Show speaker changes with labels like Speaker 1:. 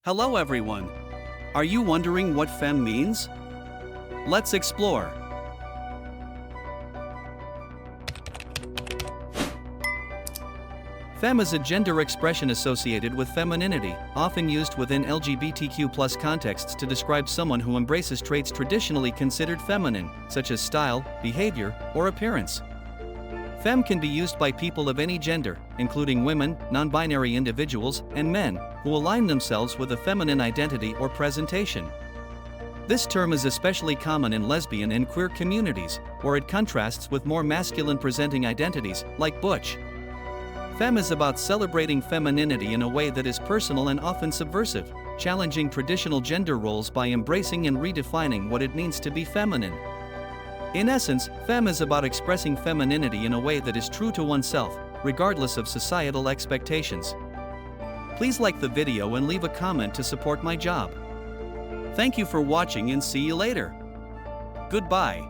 Speaker 1: Hello everyone. Are you wondering what femme means? Let's explore. Femme is a gender expression associated with femininity, often used within LGBTQ+ contexts to describe someone who embraces traits traditionally considered feminine, such as style, behavior, or appearance. Femme can be used by people of any gender, including women, non-binary individuals, and men, who align themselves with a feminine identity or presentation. This term is especially common in lesbian and queer communities, where it contrasts with more masculine-presenting identities, like butch. Femme is about celebrating femininity in a way that is personal and often subversive, challenging traditional gender roles by embracing and redefining what it means to be feminine. In essence, femme is about expressing femininity in a way that is true to oneself, regardless of societal expectations. Please like the video and leave a comment to support my job. Thank you for watching and see you later. Goodbye.